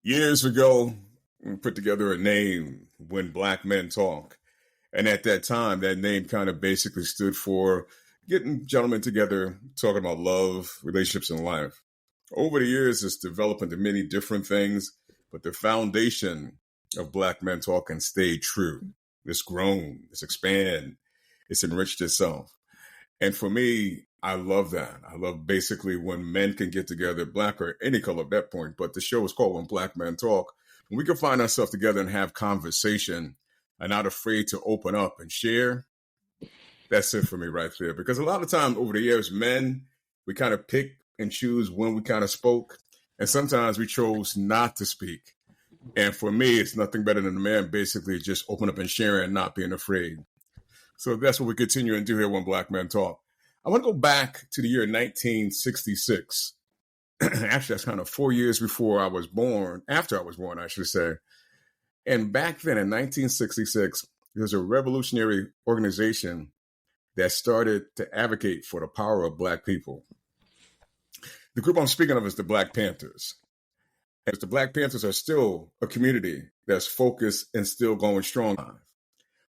Years ago, we put together a name, When Black Men Talk. And at that time, that name kind of basically stood for getting gentlemen together, talking about love, relationships, and life. Over the years, it's developed into many different things, but the foundation of Black Men Talk can stay true. It's grown, it's expanded, it's enriched itself. And for me, I love that. I love basically when men can get together, black or any color at that point. But the show is called When Black Men Talk. When we can find ourselves together and have conversation and not afraid to open up and share, that's it for me right there. Because a lot of times over the years, men, we kind of pick and choose when we kind of spoke. And sometimes we chose not to speak. And for me, it's nothing better than a man basically just open up and sharing and not being afraid. So that's what we continue and do here when Black Men Talk. I want to go back to the year 1966. Actually, that's kind of 4 years before I was born, after I was born, I should say. And back then in 1966, there was a revolutionary organization that started to advocate for the power of Black people. The group I'm speaking of is the Black Panthers. And the Black Panthers are still a community that's focused and still going strong.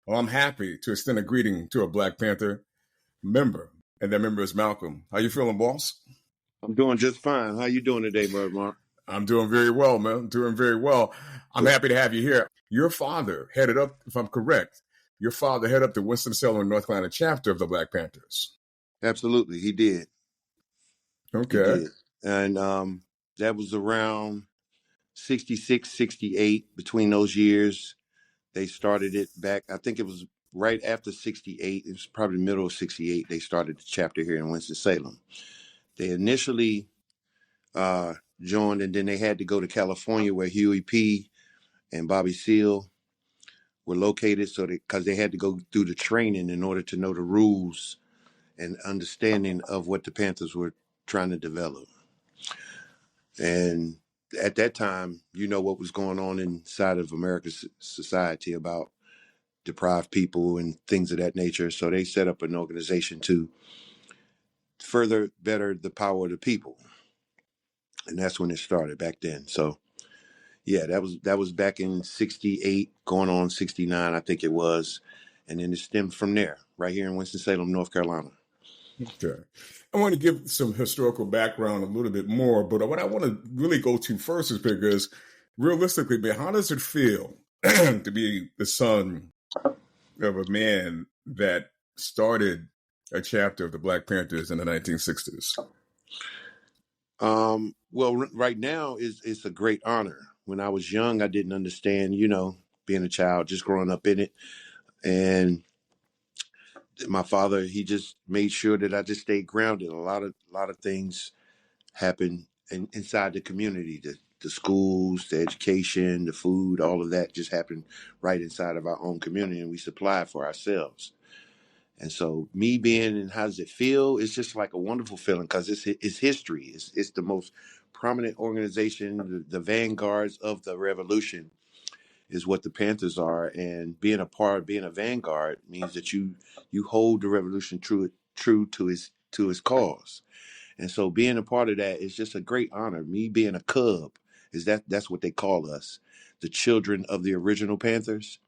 Well, I'm happy to extend a greeting to a Black Panther member, and that member is Malcolm. How you feeling, boss? I'm doing just fine. How you doing today, Bud Mark? I'm doing very well, man. Doing very well. I'm happy to have you here. Your father headed up, if I'm correct, your father headed up the Winston-Salem, North Carolina chapter of the Black Panthers. Absolutely, he did. Okay. He did. And that was around 66, 68. Between those years, they started it back. I think it was right after 68. It was probably the middle of 68. They started the chapter here in Winston-Salem. They initially joined, and then they had to go to California where Huey P. and Bobby Seale were located, so because they had to go through the training in order to know the rules and understanding of what the Panthers were trying to develop. And at that time, you know what was going on inside of America's society about deprived people and things of that nature. So they set up an organization to further better the power of the people. And that's when it started back then. So yeah, that was back in 68, going on 69, I think it was. And then it stemmed from there, right here in Winston-Salem, North Carolina. Okay. I want to give some historical background a little bit more, but what I want to really go to first is because realistically, man, how does it feel to be the son of a man that started a chapter of the Black Panthers in the 1960s? Well, right now it's a great honor. When I was young, I didn't understand, being a child, just growing up in it. And my father, he just made sure that I just stayed grounded. A lot of things happen inside the community, the schools, the education, the food, all of that just happened right inside of our own community, and we supply it for ourselves. And so me being and how does it feel? It's just like a wonderful feeling because it's history. It's the most prominent organization, the vanguards of the revolution is what the Panthers are. And being a vanguard means that you hold the revolution true to its cause. And so being a part of that is just a great honor. Me being a Cub that's what they call us, the children of the original Panthers.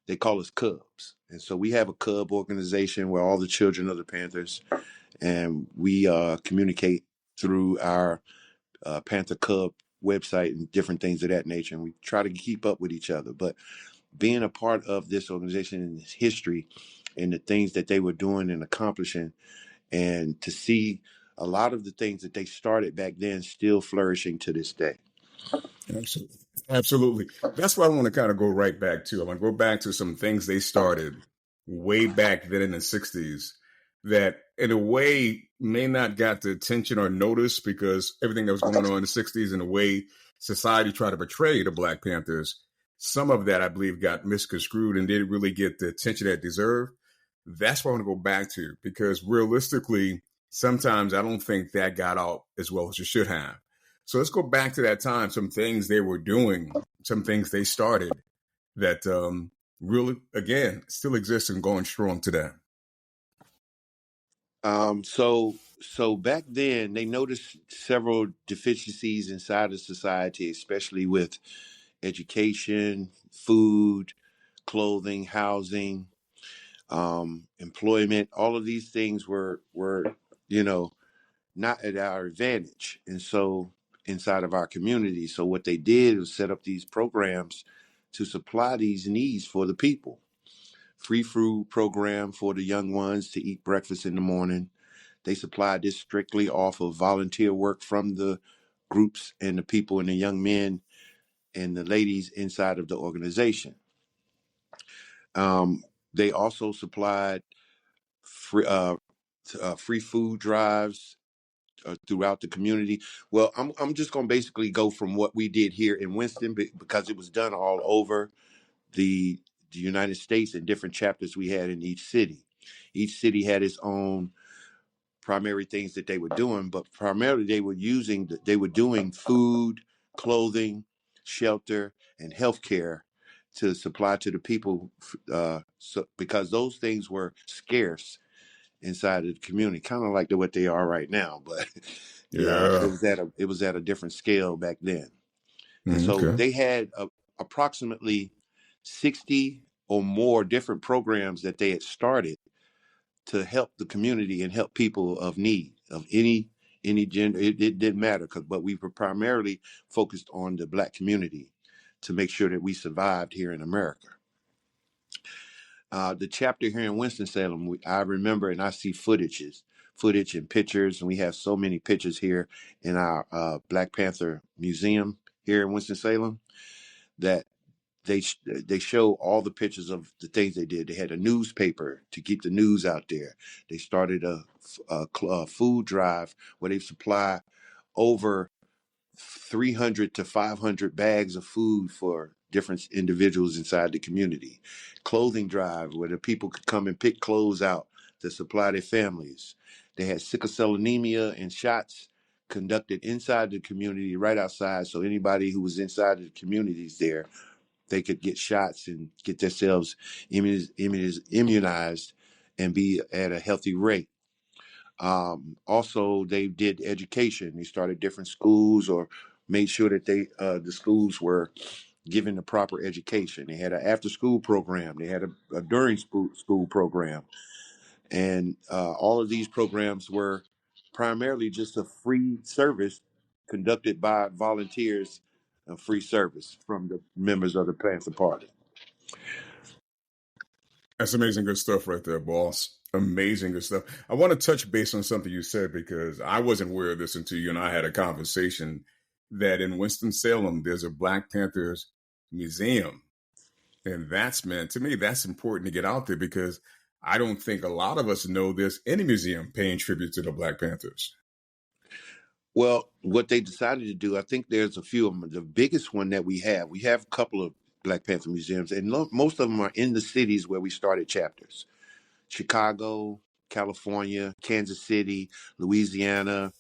They call us Cubs. And so we have a Cub organization where all the children of the Panthers, and we communicate through our Panther Cub website and different things of that nature. And we try to keep up with each other. But being a part of this organization and its history and the things that they were doing and accomplishing, and to see a lot of the things that they started back then still flourishing to this day. Absolutely. Absolutely. That's what I want to kind of go right back to. I want to go back to some things they started way back then in the 60s that in a way may not got the attention or notice because everything that was going on in the 60s and the way society tried to portray the Black Panthers, some of that I believe got misconstrued and didn't really get the attention that it deserved. That's what I want to go back to because realistically, sometimes I don't think that got out as well as it should have. So let's go back to that time, some things they were doing, some things they started that really, again, still exist and going strong today. So back then they noticed several deficiencies inside of society, especially with education, food, clothing, housing, employment. All of these things were you know not at our advantage, and so inside of our community. So what they did was set up these programs to supply these needs for the people. Free food program for the young ones to eat breakfast in the morning. They supplied this strictly off of volunteer work from the groups and the people and the young men and the ladies inside of the organization. They also supplied free food drives throughout the community. Well, I'm just going to basically go from what we did here in Winston because it was done all over the the United States in different chapters we had in each city. Each city had its own primary things that they were doing, but primarily they were doing food, clothing, shelter, and healthcare to supply to the people, because those things were scarce inside of the community, kind of like what they are right now. But yeah, Yeah. it was at a different scale back then, and so Okay. they had approximately 60 or more different programs that they had started to help the community and help people of need of any gender. It didn't matter, but we were primarily focused on the Black community to make sure that we survived here in America. The chapter here in Winston-Salem, I remember and I see footage and pictures, and we have so many pictures here in our Black Panther Museum here in Winston-Salem that they show all the pictures of the things they did. They had a newspaper to keep the news out there. They started a food drive where they supply over 300 to 500 bags of food for different individuals inside the community. Clothing drive where the people could come and pick clothes out to supply their families. They had sickle cell anemia and shots conducted inside the community right outside, so anybody who was inside of the communities there, they could get shots and get themselves immunized and be at a healthy rate. Also, they did education. They started different schools or made sure that the schools were given the proper education. They had an after school program. They had a during school program, and all of these programs were primarily just a free service conducted by volunteers, a free service from the members of the Panther Party. That's amazing good stuff right there, boss. Amazing good stuff. I want to touch base on something you said because I wasn't aware of this until you and I had a conversation that in Winston-Salem, there's a Black Panthers museum. And that's, man, to me, that's important to get out there because I don't think a lot of us know there's any museum paying tribute to the Black Panthers. Well, what they decided to do, I think there's a few of them. The biggest one that we have a couple of Black Panther museums, and most of them are in the cities where we started chapters: Chicago, California, Kansas City, Louisiana,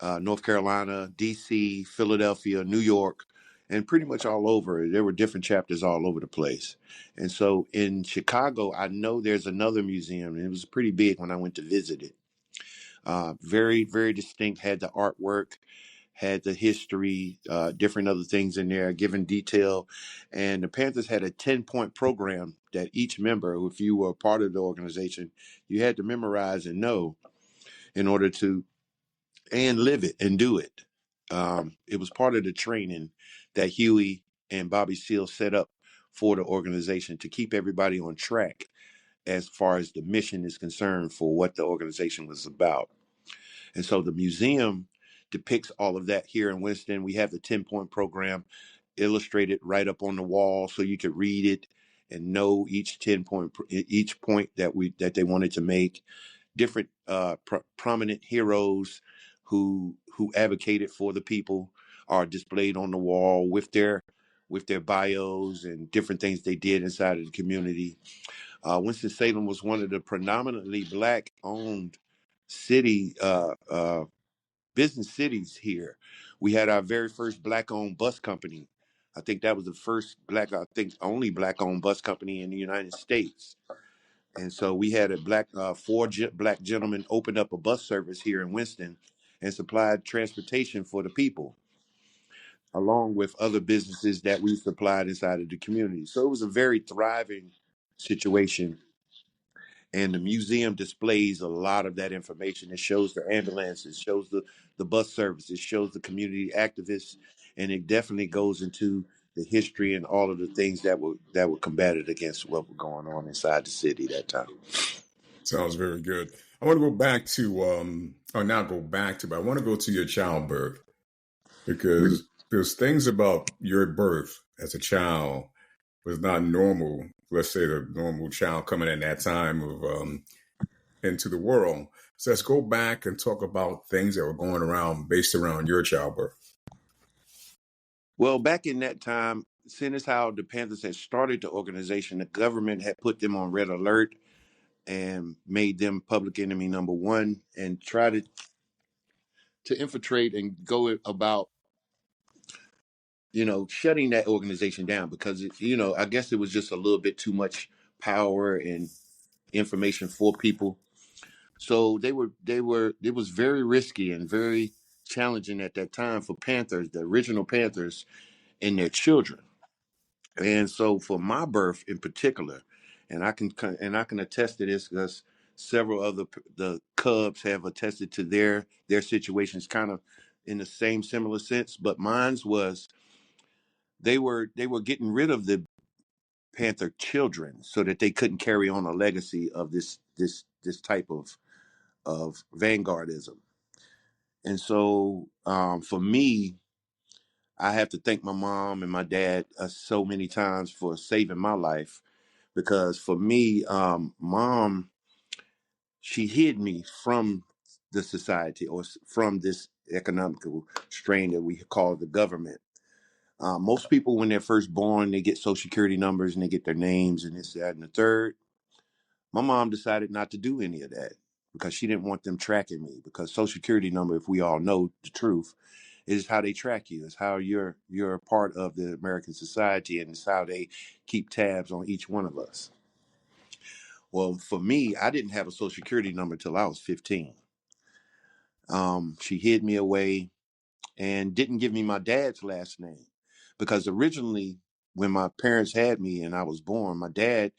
North Carolina, D.C., Philadelphia, New York, and pretty much all over. There were different chapters all over the place. And so in Chicago, I know there's another museum, and it was pretty big when I went to visit it. Very, very distinct, had the artwork, had the history, different other things in there, given detail. And the Panthers had a 10-point program that each member, if you were a part of the organization, you had to memorize and know in order to, and live it and do it. It was part of the training that Huey and Bobby Seale set up for the organization to keep everybody on track as far as the mission is concerned for what the organization was about. And so the museum depicts all of that here in Winston. We have the 10-point program illustrated right up on the wall so you could read it and know each point that they wanted to make. Different prominent heroes who advocated for the people are displayed on the wall with their bios and different things they did inside of the community. Winston-Salem was one of the predominantly Black owned city business cities here. We had our very first Black owned bus company. I think that was the first I think only Black owned bus company in the United States. And so we had black gentlemen opened up a bus service here in Winston and supplied transportation for the people, along with other businesses that we supplied inside of the community. So it was a very thriving situation. And the museum displays a lot of that information. It shows the ambulances, shows the bus service, it shows the community activists, and it definitely goes into the history and all of the things that were combated against what were going on inside the city that time. Sounds very good. I want to go back to, or not go back to, but I want to go to your childbirth because there's things about your birth as a child was not normal. Let's say the normal child coming in that time of into the world. So let's go back and talk about things that were going around based around your childbirth. Well, back in that time, seeing as how the Panthers had started the organization, the government had put them on red alert and made them public enemy number one and tried to infiltrate and go about, shutting that organization down because, I guess it was just a little bit too much power and information for people. So it was very risky and very challenging at that time for Panthers, the original Panthers, and their children. And so for my birth in particular, and I can attest to this because several other the Cubs have attested to their situations kind of in the same similar sense, but mine's was they were getting rid of the Panther children so that they couldn't carry on a legacy of this type of vanguardism. And so for me, I have to thank my mom and my dad so many times for saving my life because for me, mom, she hid me from the society or from this economical strain that we call the government. Most people, when they're first born, they get social security numbers and they get their names and this, that, and the third. My mom decided not to do any of that because she didn't want them tracking me. Because social security number, if we all know the truth, is how they track you. It's how you're a part of the American society, and it's how they keep tabs on each one of us. Well, for me, I didn't have a social security number till I was 15. She hid me away and didn't give me my dad's last name because originally, when my parents had me and I was born, my dad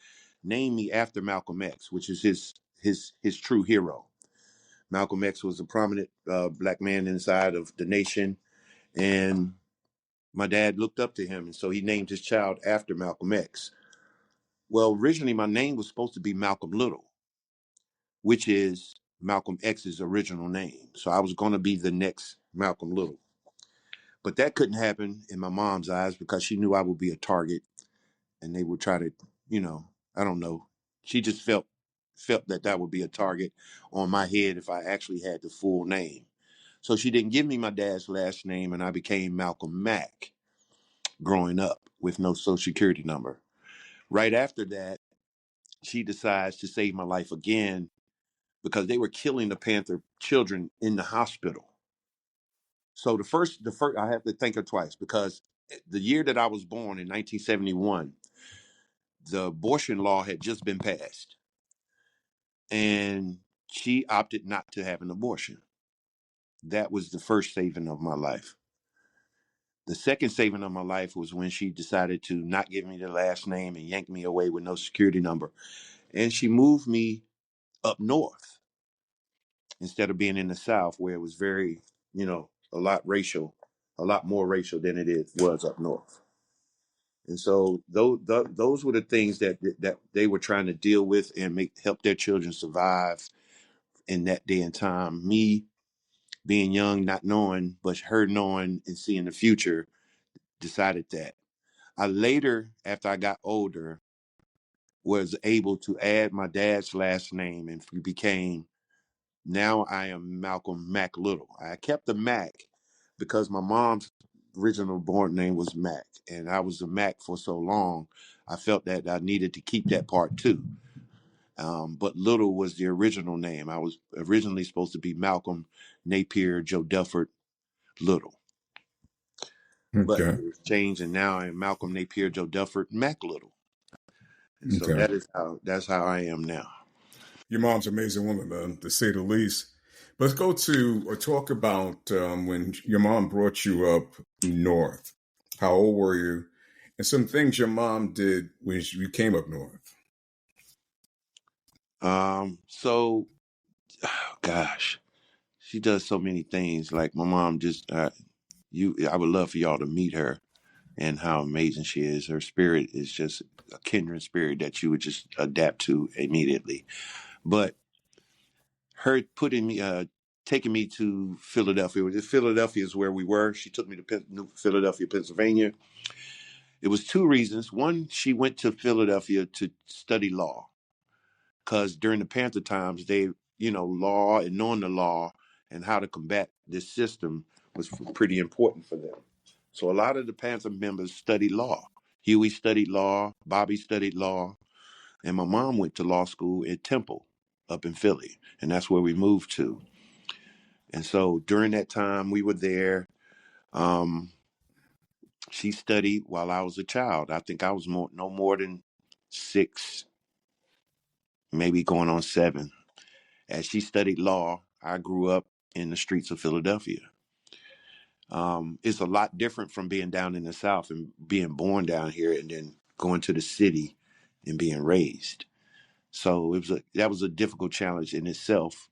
named me after Malcolm X, which is his true hero. Malcolm X was a prominent black man inside of the nation, and my dad looked up to him, and so he named his child after Malcolm X. Well, originally my name was supposed to be Malcolm Little, which is Malcolm X's original name. So I was going to be the next Malcolm Little. But that couldn't happen in my mom's eyes because she knew I would be a target and they would try to, I don't know. She just felt that would be a target on my head if I actually had the full name. So she didn't give me my dad's last name and I became Malcolm Mack growing up with no social security number. Right after that, she decides to save my life again because they were killing the Panther children in the hospital. So the first, I have to thank her twice because the year that I was born in 1971, the abortion law had just been passed, and she opted not to have an abortion. That was the first saving of my life. The second saving of my life was when she decided to not give me the last name and yank me away with no security number, and she moved me up north instead of being in the South where it was very, a lot more racial than was up north. And so those were the things that they were trying to deal with and help their children survive in that day and time. Me being young, not knowing, but her knowing and seeing the future, decided that. I later, after I got older, was able to add my dad's last name and became now I am Malcolm Mack Little. I kept the Mack because my mom's original born name was Mack, and I was a Mack for so long. I felt that I needed to keep that part too. But Little was the original name. I was originally supposed to be Malcolm Napier Joe Dufford Little, but Okay. it was changed, and now I am Malcolm Napier Joe Dufford Mack Little. And so Okay. that's how I am now. Your mom's an amazing woman, man, to say the least. But let's go to or talk about when your mom brought you up north. How old were you? And some things your mom did when you came up north. So gosh, she does so many things. Like my mom just I would love for y'all to meet her and how amazing she is. Her spirit is just a kindred spirit that you would just adapt to immediately. But her taking me to Philadelphia. Philadelphia is where we were. She took me to Philadelphia, Pennsylvania. It was two reasons. One, she went to Philadelphia to study law because during the Panther times, law and knowing the law and how to combat this system was pretty important for them. So a lot of the Panther members studied law. Huey studied law, Bobby studied law, and my mom went to law school at Temple up in Philly, and that's where we moved to. And so during that time we were there, she studied while I was a child. I think I was no more than 6, maybe going on 7. As she studied law, I grew up in the streets of Philadelphia. It's a lot different from being down in the South and being born down here and then going to the city and being raised. So that was a difficult challenge in itself.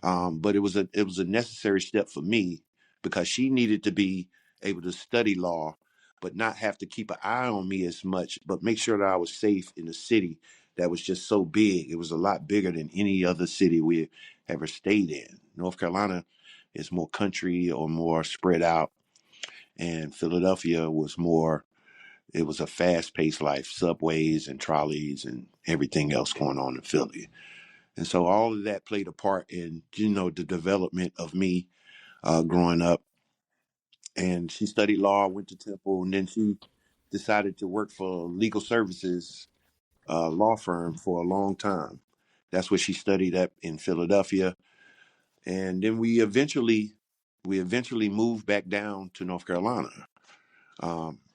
But it was a necessary step for me because she needed to be able to study law, but not have to keep an eye on me as much, but make sure that I was safe in a city that was just so big. It was a lot bigger than any other city we ever stayed in. North Carolina is more country or more spread out, and Philadelphia was more. It was a fast-paced life, subways and trolleys and everything else going on in Philly. And so all of that played a part in, the development of me growing up. And she studied law, went to Temple, and then she decided to work for legal services law firm for a long time. That's what she studied at in Philadelphia. And then we eventually moved back down to North Carolina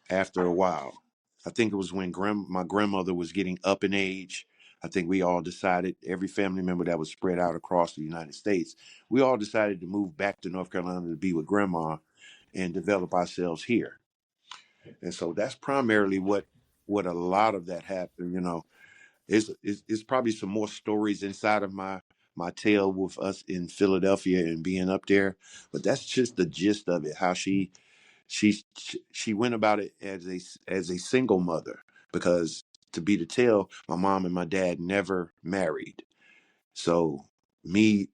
after a while. I think it was when my grandmother was getting up in age. I think we all decided, every family member that was spread out across the United States, we all decided to move back to North Carolina to be with grandma and develop ourselves here. And so that's primarily what a lot of that happened. It's probably some more stories inside of my tale with us in Philadelphia and being up there, but that's just the gist of it. How she went about it as a single mother, because to be the tale, my mom and my dad never married. So me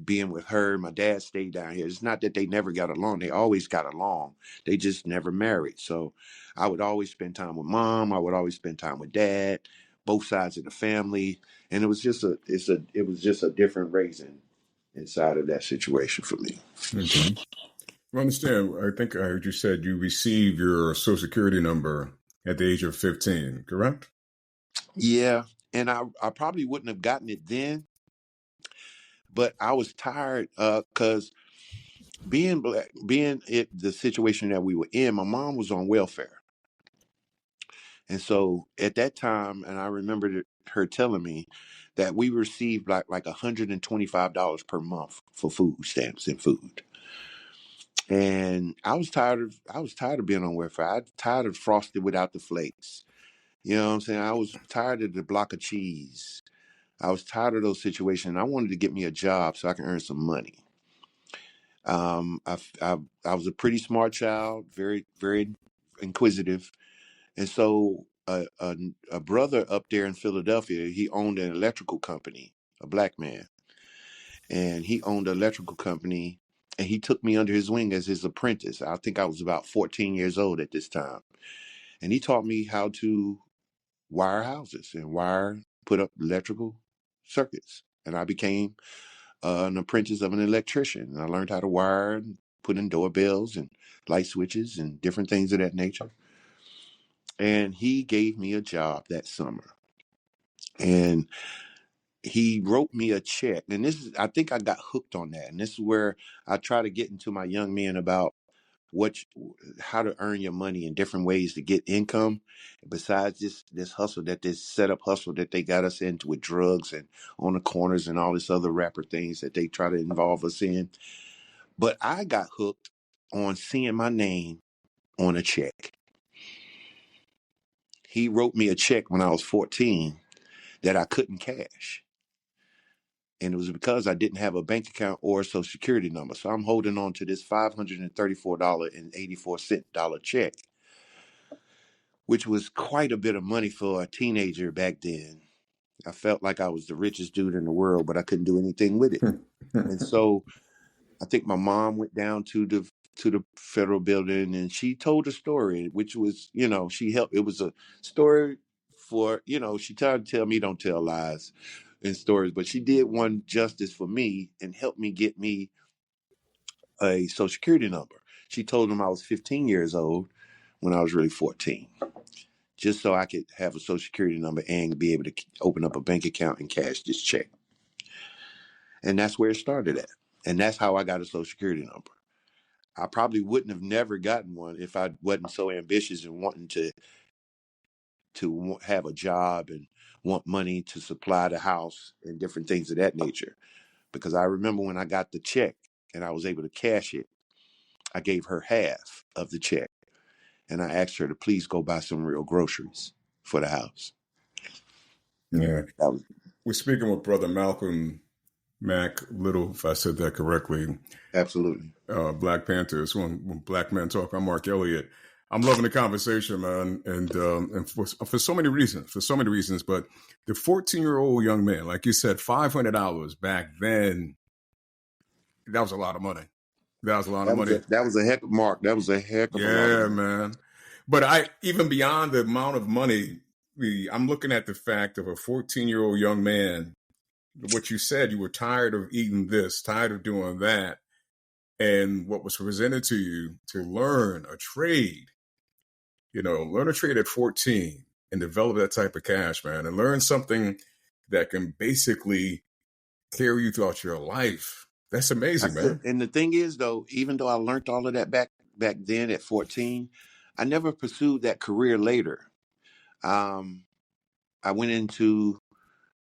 being with her, my dad stayed down here. It's not that they never got along. They always got along. They just never married. So I would always spend time with mom. I would always spend time with dad, both sides of the family. And it was just a different raising inside of that situation for me. Okay. I understand. I think I heard you said you received your Social Security number at the age of 15, correct? Yeah. And I probably wouldn't have gotten it then, but I was tired because being black, being it the situation that we were in, my mom was on welfare. And so at that time, and I remember her telling me that we received like $125 per month for food stamps and food. And I was tired of being on welfare. I was tired of Frosted without the flakes. You know what I'm saying? I was tired of the block of cheese. I was tired of those situations. I wanted to get me a job so I can earn some money. I was a pretty smart child, very, very inquisitive. And so a brother up there in Philadelphia, he owned an electrical company, a black man. And he owned an electrical company, and he took me under his wing as his apprentice. I think I was about 14 years old at this time. And he taught me how to wire houses and put up electrical circuits. And I became an apprentice of an electrician. And I learned how to wire and put in doorbells and light switches and different things of that nature. And he gave me a job that summer. And he wrote me a check. And I think I got hooked on that. And this is where I try to get into my young men about how to earn your money and different ways to get income besides this hustle, this setup hustle that they got us into with drugs and on the corners and all this other rapper things that they try to involve us in. But I got hooked on seeing my name on a check. He wrote me a check when I was 14 that I couldn't cash. And it was because I didn't have a bank account or a social security number. So I'm holding on to this $534.84 check, which was quite a bit of money for a teenager back then. I felt like I was the richest dude in the world, but I couldn't do anything with it. And so I think my mom went down to the federal building and she told a story, which was, she helped. It was a story for, she tried to tell me don't tell lies and stories, but she did one justice for me and helped me get me a social security number. She told him I was 15 years old when I was really 14, just so I could have a social security number and be able to open up a bank account and cash this check. And that's where it started at. And that's how I got a social security number. I probably wouldn't have never gotten one if I wasn't so ambitious and wanting to have a job and want money to supply the house and different things of that nature. Because I remember when I got the check and I was able to cash it, I gave her half of the check and I asked her to please go buy some real groceries for the house. Yeah. We're speaking with Brother Malcolm Mac Little, if I said that correctly. Absolutely. Black Panthers. When Black Men Talk, I'm Mark Elliott. I'm loving the conversation, man, and for so many reasons. But the 14-year-old young man, like you said, $500 back then, that was a lot of money. That was a lot of money. That was a heck of Mark. That was a heck of a lot of money. Yeah, man. But even beyond the amount of money, I'm looking at the fact of a 14-year-old young man. What you said, you were tired of eating this, tired of doing that. And what was presented to you to learn a trade, learn a trade at 14 and develop that type of cash, man, and learn something that can basically carry you throughout your life. That's amazing, man. And the thing is, though, even though I learned all of that back then at 14, I never pursued that career later. I went into,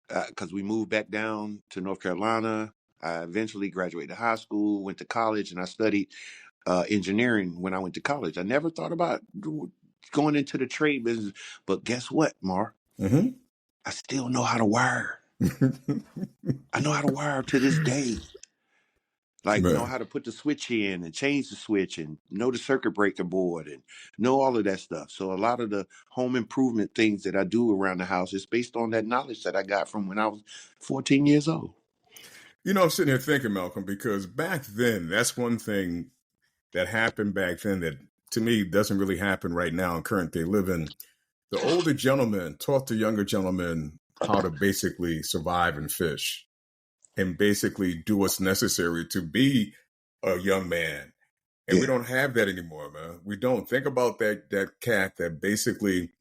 because we moved back down to North Carolina. I eventually graduated high school, went to college, and I studied engineering when I went to college. I never thought about going into the trade business. But guess what, Mark? Mm-hmm. I still know how to wire. I know how to wire to this day. Like, know how to put the switch in and change the switch and know the circuit breaker board and know all of that stuff. So a lot of the home improvement things that I do around the house is based on that knowledge that I got from when I was 14 years old. I'm sitting here thinking, Malcolm, because back then, that's one thing that happened back then that to me doesn't really happen right now in current day living. The older gentleman taught the younger gentleman how to basically survive and fish and basically do what's necessary to be a young man. And we don't have that anymore, man. We don't. Think about that cat that basically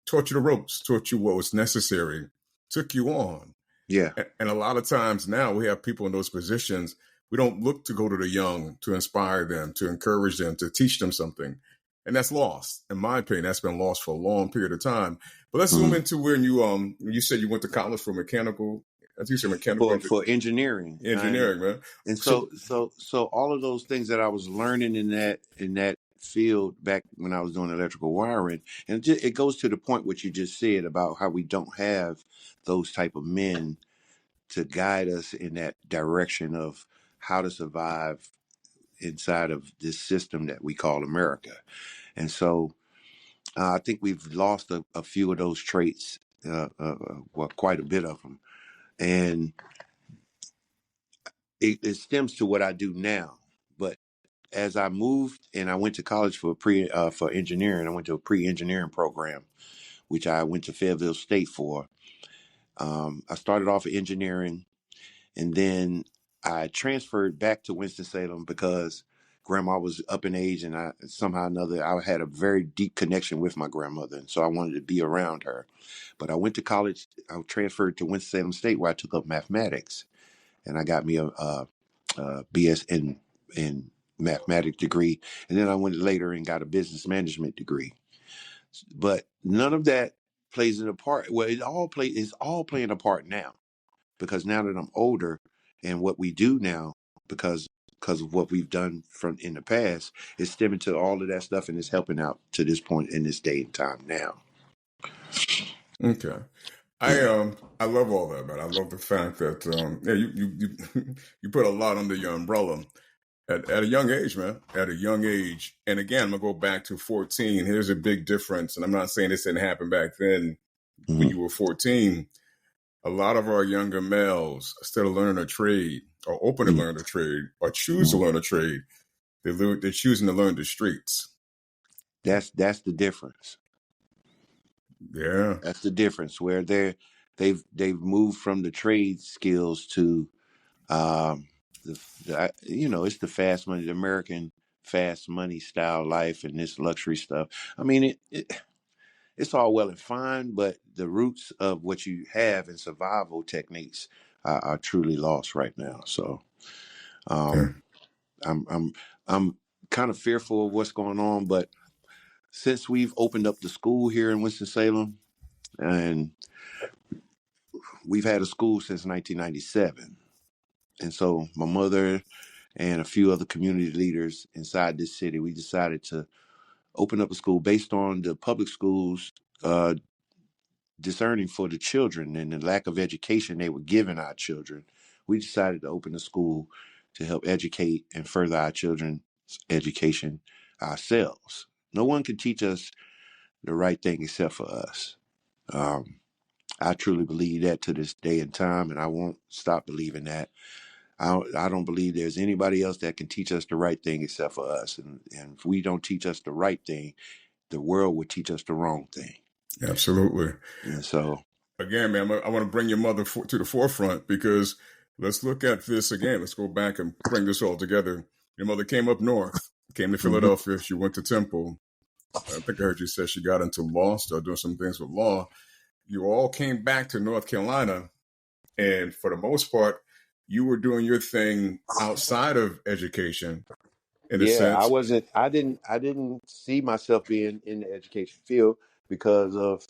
taught you the ropes, taught you what was necessary, took you on. Yeah. And a lot of times now we have people in those positions. We don't look to go to the young to inspire them, to encourage them, to teach them something. And that's lost. In my opinion, that's been lost for a long period of time. But let's zoom into when you said you went to college for mechanical. I think you said mechanical for engineering. Engineering, man. And so all of those things that I was learning in that field back when I was doing electrical wiring, and it goes to the point what you just said about how we don't have those type of men to guide us in that direction of how to survive inside of this system that we call America. And so I think we've lost a few of those traits, well, quite a bit of them. And it stems to what I do now. But as I moved and I went to college for engineering, I went to a pre-engineering program, which I went to Fayetteville State for. I started off in engineering, and then I transferred back to Winston-Salem because grandma was up in age, and I somehow or another I had a very deep connection with my grandmother, and so I wanted to be around her. But I went to college. I transferred to Winston-Salem State, where I took up mathematics, and I got me a BS in mathematics degree, and then I went later and got a business management degree. But none of that plays a part. Well, it's all playing a part now, because now that I'm older and what we do now, because of what we've done from in the past, is stemming to all of that stuff and it's helping out to this point in this day and time now. Okay. Yeah. I love all that, man. I love the fact that yeah, you you put a lot under your umbrella at a young age, man. At a young age. And again, I'm gonna go back to 14. Here's a big difference. And I'm not saying this didn't happen back then when Mm-hmm. you were 14. A lot of our younger males, instead of learning a trade or open to learn a trade or choose to Mm-hmm. learn a trade, they're choosing to learn the streets. That's the difference. Yeah. That's the difference where they've moved from the trade skills to um, it's the fast money, the American fast money style life and this luxury stuff. I mean, it's all well and fine, but the roots of what you have in survival techniques are truly lost right now. So Yeah. um, I'm I'm kind of fearful of what's going on, but since we've opened up the school here in Winston-Salem, and we've had a school since 1997. And so my mother and a few other community leaders inside this city, we decided to open up a school based on the public schools discerning for the children and the lack of education they were giving our children. We decided to open a school to help educate and further our children's education ourselves. No one can teach us the right thing except for us. Um, I truly believe that to this day and time, and I won't stop believing that. I don't believe there's anybody else that can teach us the right thing except for us. And if we don't teach us the right thing, the world would teach us the wrong thing. Absolutely. And so, Again, man, I want to bring your mother to the forefront because let's look at this again. Let's go back and bring this all together. Your mother came up north, came to mhm. Philadelphia. She went to Temple. I think I heard you say she got into law, started doing some things with law. You all came back to North Carolina, and for the most part, you were doing your thing outside of education, in a Yeah, sense. I didn't see myself being in the education field because of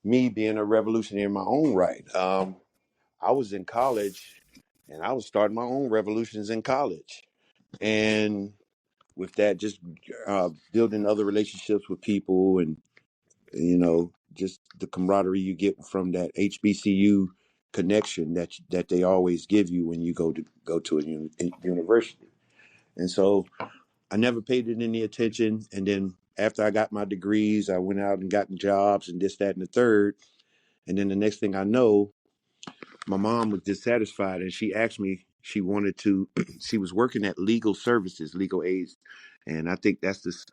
me being a revolutionary in my own right. I was in college and I was starting my own revolutions in college. And with that, just building other relationships with people and, just the camaraderie you get from that HBCU connection that they always give you when you go to a university. And so I never paid it any attention. And then after I got my degrees, I went out and got jobs and this, that, and the third. And then the next thing I know, my mom was dissatisfied and she asked me, she wanted to, she was working at legal services, legal aids. And I think that's this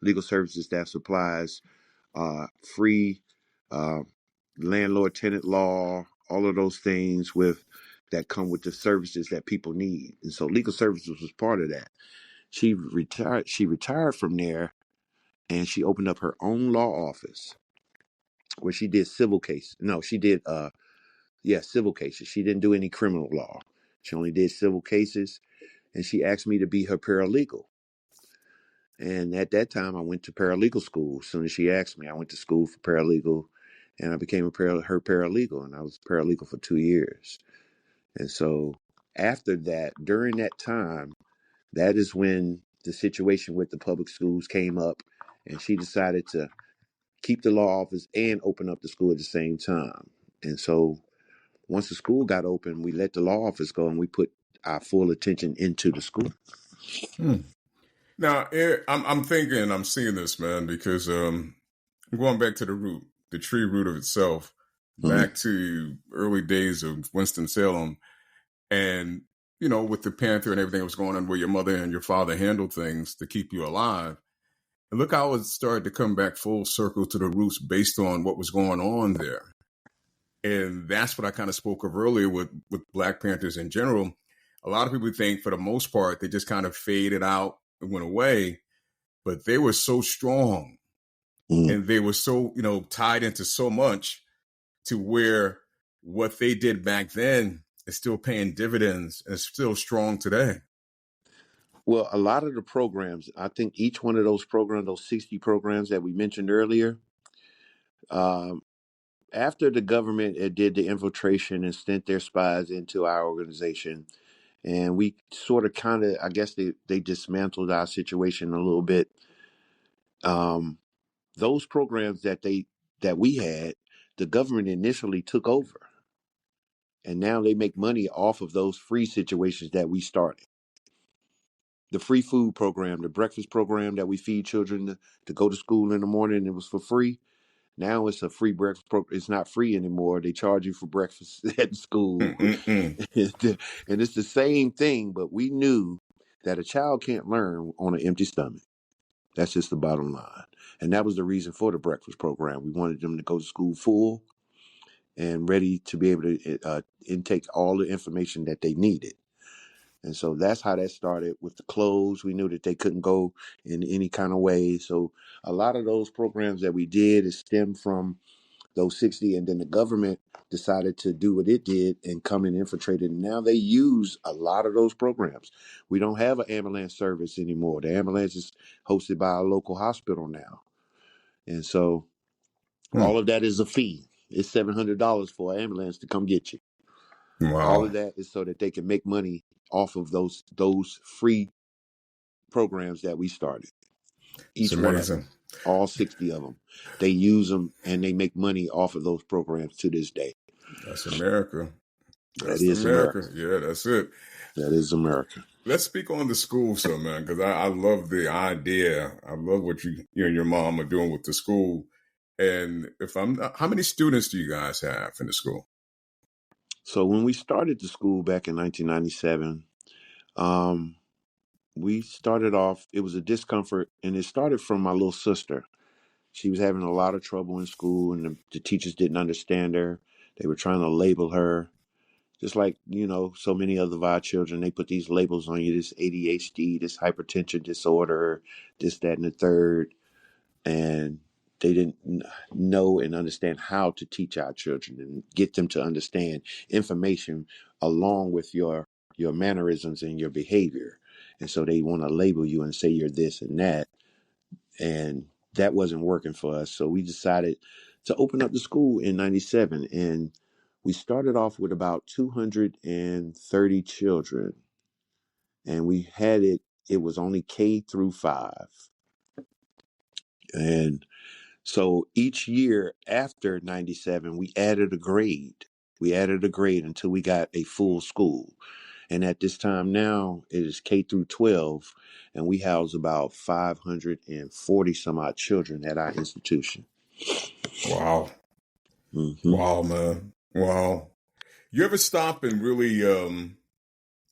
legal services that supplies free uh, landlord tenant law, all of those things that come with the services that people need. And so legal services was part of that. She retired from there and she opened up her own law office where she did civil case. No, she did civil cases. She didn't do any criminal law. She only did civil cases and she asked me to be her paralegal. And at that time I went to paralegal school. As soon as she asked me, I went to school for paralegal and I became her paralegal and I was paralegal for 2 years. And so after that, during that time, that is when the situation with the public schools came up and she decided to keep the law office and open up the school at the same time. And so once the school got open, we let the law office go and we put our full attention into the school. Hmm. Now, I'm thinking, I'm seeing this, man, because I'm going back to the root, the tree root of itself, Mm-hmm. back to early days of Winston-Salem. And, with the Panther and everything that was going on, where your mother and your father handled things to keep you alive. And look how it started to come back full circle to the roots based on what was going on there. And that's what I kind of spoke of earlier with Black Panthers in general. A lot of people think for the most part, they just kind of faded out and went away, but they were so strong Mm-hmm. and they were so, tied into so much to where what they did back then is still paying dividends and is still strong today. Well, a lot of the programs, I think each one of those programs, those 60 programs that we mentioned earlier, um, after the government did the infiltration and sent their spies into our organization, and we sort of kind of, I guess they dismantled our situation a little bit. Those programs that we had, the government initially took over, and now they make money off of those free situations that we started. The free food program, the breakfast program that we feed children to go to school in the morning, it was for free. Now it's a free breakfast program. It's not free anymore. They charge you for breakfast at school. Mm-mm-mm. And it's the same thing, but we knew that a child can't learn on an empty stomach. That's just the bottom line. And that was the reason for the breakfast program. We wanted them to go to school full and ready to be able to intake all the information that they needed. And so that's how that started with the clothes. We knew that they couldn't go in any kind of way. So a lot of those programs that we did is stemmed from those 60. And then the government decided to do what it did and come and infiltrate it. And now they use a lot of those programs. We don't have an ambulance service anymore. The ambulance is hosted by a local hospital now. And so all of that is a fee. It's $700 for an ambulance to come get you. All Wow. of that is so that they can make money off of those free programs that we started. It's Each one of them, amazing. all 60 of them, they use them and they make money off of those programs to this day. That's America. That That's is America. America. Yeah, that's it. That is America. Let's speak on the school, so man, because I love the idea. I love what you and your mom are doing with the school. And if I'm not, how many students do you guys have in the school? So when we started the school back in 1997, um, we started off, it was a discomfort, and it started from my little sister. She was having a lot of trouble in school, and the teachers didn't understand her. They were trying to label her. Just like, so many other of our children, they put these labels on you, this ADHD, this hypertension disorder, this, that, and the third. And they didn't know and understand how to teach our children and get them to understand information along with your mannerisms and your behavior. And so they want to label you and say you're this and that. And that wasn't working for us. So we decided to open up the school in 97. And we started off with about 230 children. And it was only K through 5. And so each year after 97, we added a grade. We added a grade until we got a full school. And at this time now, it is K through 12, and we house about 540 some odd children at our institution. Wow. Mm-hmm. Wow, man. Wow. You ever stop and really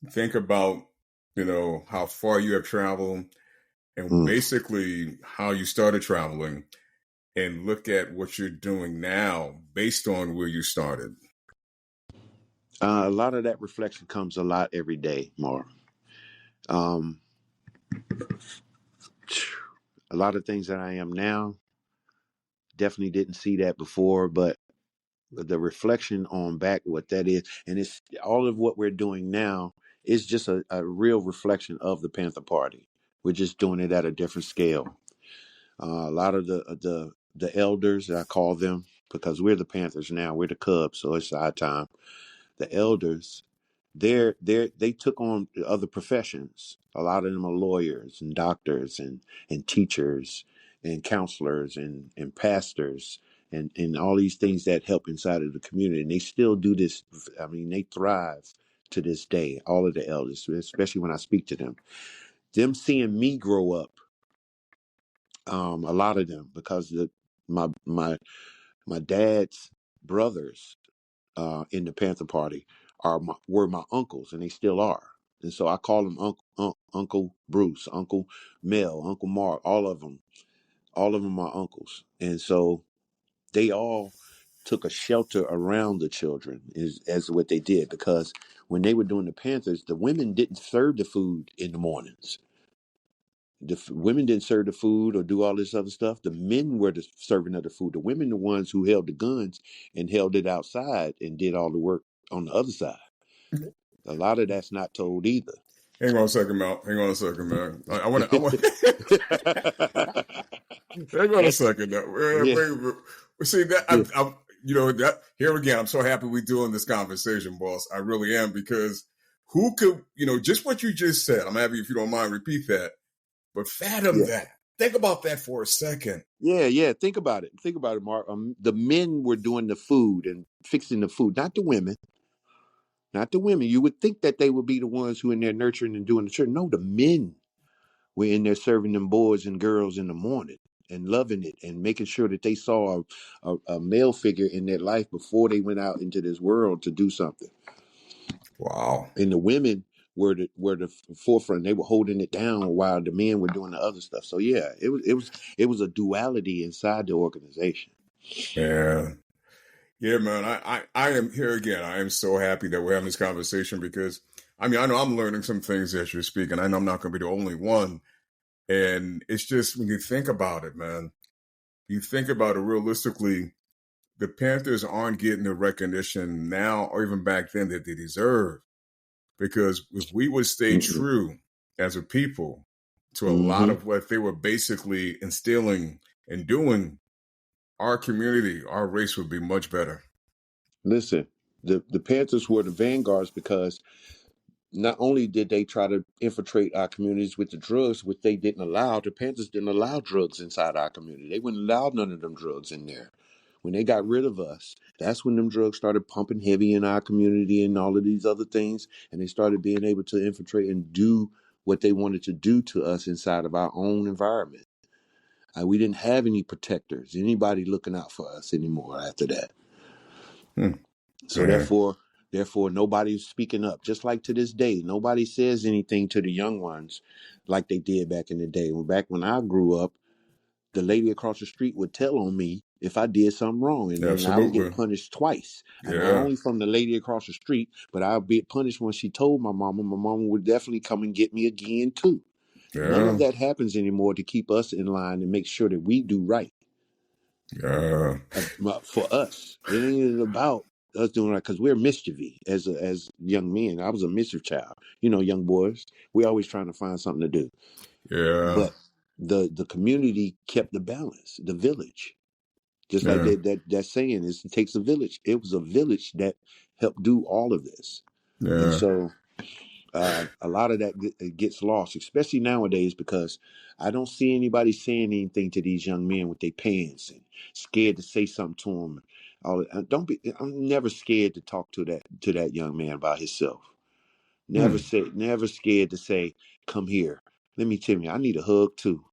think about, how far you have traveled and Mm. basically how you started traveling and look at what you're doing now based on where you started? A lot of that reflection comes a lot every day, Mark. Um, a lot of things that I am now, definitely didn't see that before, but the reflection on back what that is, and it's all of what we're doing now is just a real reflection of the Panther Party. We're just doing it at a different scale. A lot of the elders, I call them, because we're the Panthers now, we're the Cubs, so it's our time. The elders, they took on other professions. A lot of them are lawyers and doctors and teachers and counselors and pastors and all these things that help inside of the community. And they still do this. I mean, they thrive to this day, all of the elders, especially when I speak to them. Them seeing me grow up, a lot of them, because my my my dad's brothers in the Panther Party were my uncles, and they still are. And so I call them Uncle Bruce, Uncle Mel, Uncle Mark, all of them are uncles. And so they all took a shelter around the children as what they did, because when they were doing the Panthers, the women didn't serve the food in the mornings. The women didn't serve the food or do all this other stuff. The men were the serving of the food. The women, the ones who held the guns and held it outside and did all the work on the other side. A lot of that's not told either. Hang on a second, Mal. Hang on a second, man. I want. Hang on a second. Now. Yeah, See that yeah, that here again. I'm so happy we're doing this conversation, boss. I really am because who could just what you just said. I'm happy if you don't mind repeat that. But fathom yeah. that. Think about that for a second. Yeah, yeah. Think about it. Think about it, Mark. The men were doing the food and fixing the food, not the women. Not the women. You would think that they would be the ones who in there nurturing and doing the church. No, the men were in there serving them boys and girls in the morning and loving it and making sure that they saw a male figure in their life before they went out into this world to do something. Wow. And the women were the forefront. They were holding it down while the men were doing the other stuff. So yeah, it was a duality inside the organization. Yeah. Yeah, man. I am here again. I am so happy that we're having this conversation because I know I'm learning some things as you're speaking. I know I'm not going to be the only one. And it's just when you think about it, man, you think about it realistically, the Panthers aren't getting the recognition now or even back then that they deserve. Because if we would stay Mm-mm. true as a people to a lot Mm-hmm. of what they were basically instilling and doing, our community, our race would be much better. Listen, the Panthers were the vanguards because not only did they try to infiltrate our communities with the drugs, which they didn't allow, the Panthers didn't allow drugs inside our community. They wouldn't allow none of them drugs in there. When they got rid of us, that's when them drugs started pumping heavy in our community and all of these other things. And they started being able to infiltrate and do what they wanted to do to us inside of our own environment. We didn't have any protectors, anybody looking out for us anymore after that. Hmm. So Yeah. therefore, nobody's speaking up. Just like to this day, nobody says anything to the young ones like they did back in the day. Well, back when I grew up, the lady across the street would tell on me if I did something wrong, and then I would get Absolutely. punished twice. And not Yeah. only from the lady across the street, but I would be punished when she told my mama. My mama would definitely come and get me again too. None of Yeah. that happens anymore to keep us in line and make sure that we do right Yeah. for us. It ain't about us doing right because we're mischievy as young men. I was a mischief child. Young boys. We always trying to find something to do. Yeah. But the community kept the balance. The village, just like Yeah. that saying is, it takes a village. It was a village that helped do all of this, and Yeah. so a lot of that gets lost, especially nowadays, because I don't see anybody saying anything to these young men with their pants and scared to say something to them. Don't be. I'm never scared to talk to that young man about himself. Hmm. Never scared to say, "Come here. Let me tell you, I need a hug too.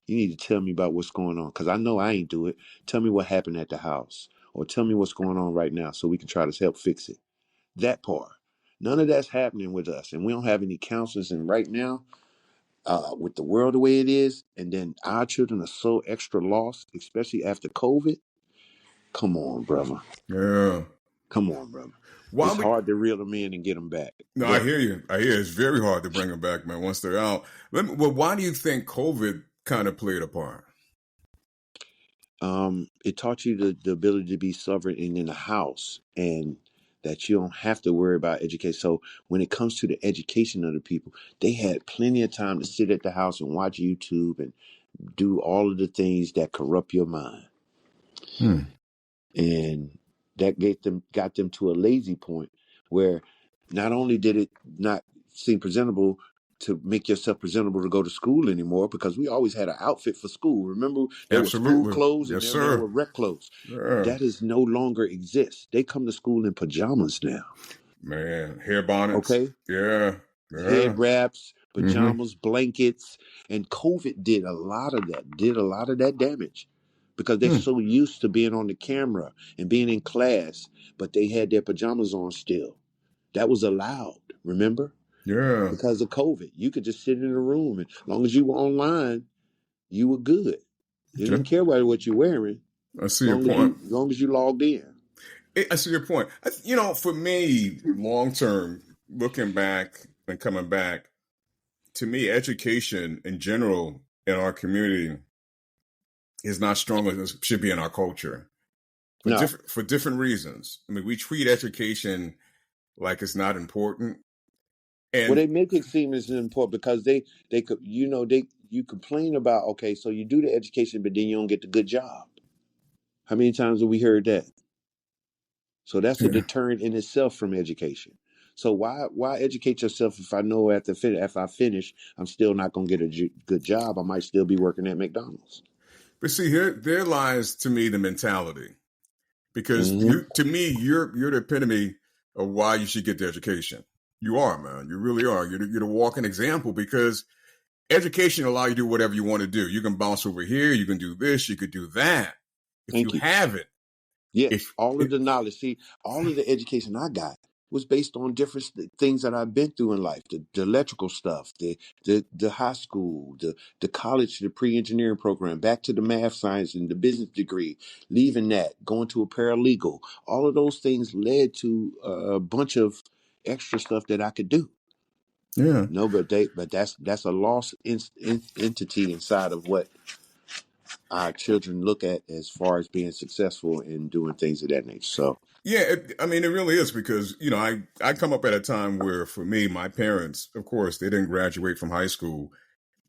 You need to tell me about what's going on, because I know I ain't do it. Tell me what happened at the house, or tell me what's going on right now, so we can try to help fix it." That part. None of that's happening with us, and we don't have any counselors. And right now, with the world the way it is, and then our children are so extra lost, especially after COVID. Come on, brother. Yeah. Come on, brother. Why It's would hard to reel them in and get them back. No, Go I ahead. hear you. I hear it's very hard to bring them back, man, once they're out. Well, why do you think COVID kind of played a part? It taught you the ability to be sovereign in the house, and that you don't have to worry about education. So when it comes to the education of the people, they had plenty of time to sit at the house and watch YouTube and do all of the things that corrupt your mind. Hmm. And that got them to a lazy point where not only did it not seem presentable to make yourself presentable to go to school anymore, because we always had an outfit for school. Remember, there were school Absolutely. clothes and Yes, then there were sir. rec clothes. Yeah. That is no longer exists. They come to school in pajamas now. Man, hair bonnets. Okay, Yeah. Yeah. head wraps, Mm-hmm. pajamas, blankets, and COVID did a lot of that. Did a lot of that damage because they're Hmm. so used to being on the camera and being in class, but they had their pajamas on still. That was allowed. Remember, Yeah. because of COVID, you could just sit in a room, and as long as you were online, you were good. You Okay. didn't care about what you're wearing, I as see your long as point. you logged in. I see your point. For me, long term, looking back and coming back, to me, education in general in our community is not strong as it should be in our culture No, for different reasons. I mean, we treat education like it's not important. Well, And they make it seem as important because they could, you complain about, okay, so you do the education, but then you don't get the good job. How many times have we heard that? So that's a yeah. deterrent in itself from education. So why educate yourself if I know if I finish, I'm still not going to get a good job. I might still be working at McDonald's. But see, here there lies to me the mentality. Because Hmm. to me, you're the epitome of why you should get the education. You are, man. You really are. You're the walking example because education allows you to do whatever you want to do. You can bounce over here. You can do this. You could do that. If you Thank you. have it, Yes, if all of it, the knowledge. See, all of the education I got was based on different things that I've been through in life. The electrical stuff, the high school, the college, the pre-engineering program, back to the math science and the business degree, leaving that, going to a paralegal. All of those things led to a bunch of extra stuff that I could do. yeah, No, but that's a lost entity inside of what our children look at as far as being successful in doing things of that nature. So yeah. I mean, it really is because I come up at a time where for me, my parents, of course, they didn't graduate from high school.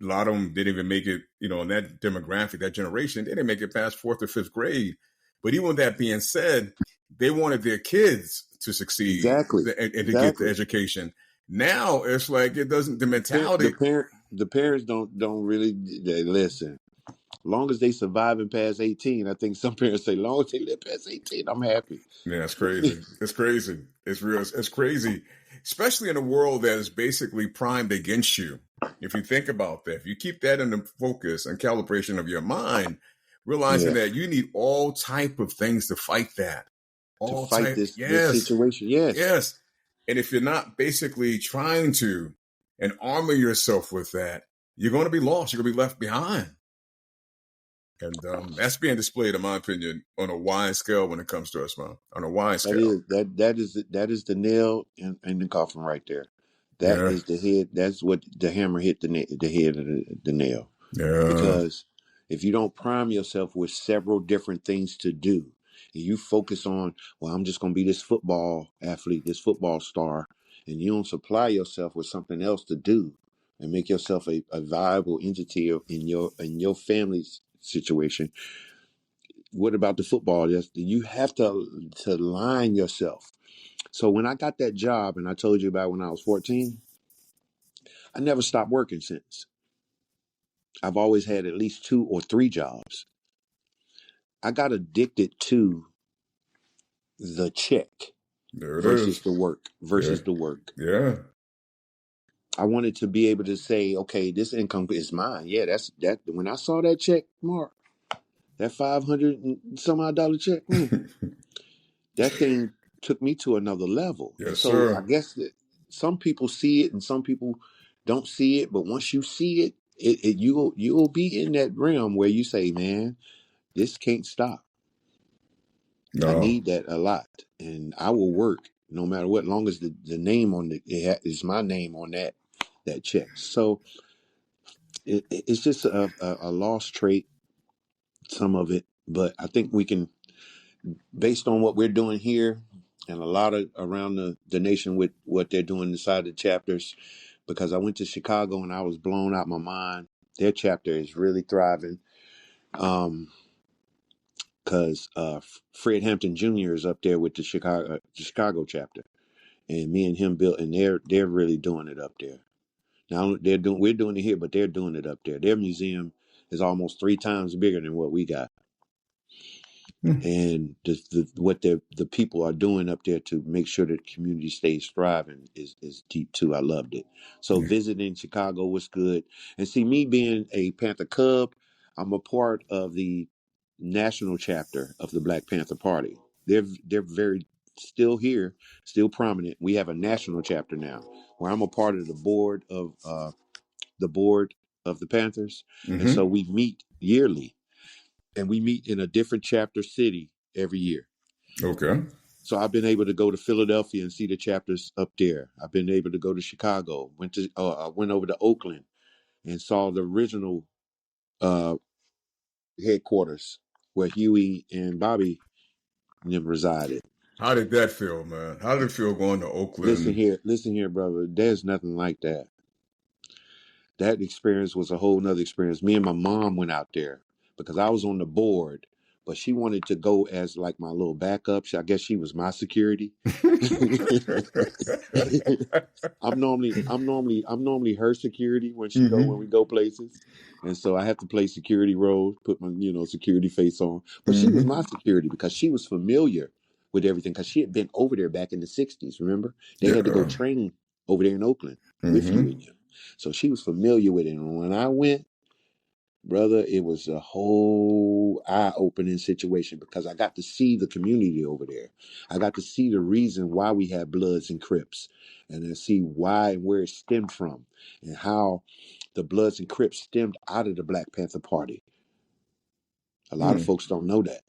A lot of them didn't even make it, in that demographic, that generation, they didn't make it past fourth or fifth grade. But even with that being said, they wanted their kids to succeed exactly, and to get the exactly. education. Now it's like it doesn't, the The mentality, parents don't really they listen. Long as they survive and pass 18, I think some parents say, long as they live past 18, I'm happy. yeah, it's crazy. It's crazy. It's real. It's crazy, especially in a world that is basically primed against you. If you think about that, if you keep that in the focus and calibration of your mind, realizing Yeah, that you need all type of things to fight that. to All fight type, this yes, situation. Yes, yes. And if you're not basically trying to and armor yourself with that, you're going to be lost. You're going to be left behind. And that's being displayed, in my opinion, on a wide scale when it comes to us, man. On a wide scale. that is the nail in the coffin right there. That Yeah. is the head. That's what the hammer hit the head of the nail. Yeah. Because if you don't prime yourself with several different things to do, and you focus on, well, I'm just going to be this football athlete, this football star, and you don't supply yourself with something else to do and make yourself a viable entity in your family's situation. What about the football? You have to line yourself. So when I got that job, and I told you about when I was 14, I never stopped working since. I've always had at least 2 or 3 jobs. I got addicted to the check There it versus is. the work Yeah. versus the work. Yeah. I wanted to be able to say, okay, this income is mine. Yeah, that's that. When I saw that check, Mark, that 500 and some odd dollar check, that thing took me to another level. And Yes, so I sir. guess that some people see it and some people don't see it. But once you see it, you'll be in that realm where you say, man, this can't stop. I No. need that a lot, and I will work no matter what, long as the name on is my name on that check. So it's just a lost trait, some of it, but I think we can, based on what we're doing here, and a lot of around the nation with what they're doing inside the chapters. Because I went to Chicago and I was blown out my mind. Their chapter is really thriving. Because Fred Hampton Jr. is up there with the Chicago chapter, and me and him built, and they're really doing it up there. Now we're doing it here, but they're doing it up there. Their museum is almost 3 times bigger than what we got, Hmm. and what the people are doing up there to make sure that the community stays thriving is deep too. I loved it. So Yeah. visiting Chicago was good, and see, me being a Panther Cub, I'm a part of the national chapter of the Black Panther Party. They're very still here, still prominent. We have a national chapter now, where I'm a part of the board of the Panthers, and so Mm-hmm. we meet yearly, and we meet in a different chapter city every year. Okay. So I've been able to go to Philadelphia and see the chapters up there. I've been able to go to Chicago. I went over to Oakland and saw the original uh, headquarters where Huey and Bobby and them resided. How did that feel, man? How did it feel going to Oakland? Listen here, brother. There's nothing like that. That experience was a whole nother experience. Me and my mom went out there because I was on the board, but she wanted to go as like my little backup. I guess she was my security. I'm normally her security when we go places, and so I have to play security role, put my security face on. But she was my security because she was familiar with everything because she had been over there back in the '60s. Remember, they had to go Yeah. train over there in Oakland with you Mm-hmm. and them. So she was familiar with it. And when I went, brother, it was a whole eye-opening situation because I got to see the community over there. I got to see the reason why we had Bloods and Crips, and then see why and where it stemmed from, and how the Bloods and Crips stemmed out of the Black Panther Party. A lot of folks don't know that.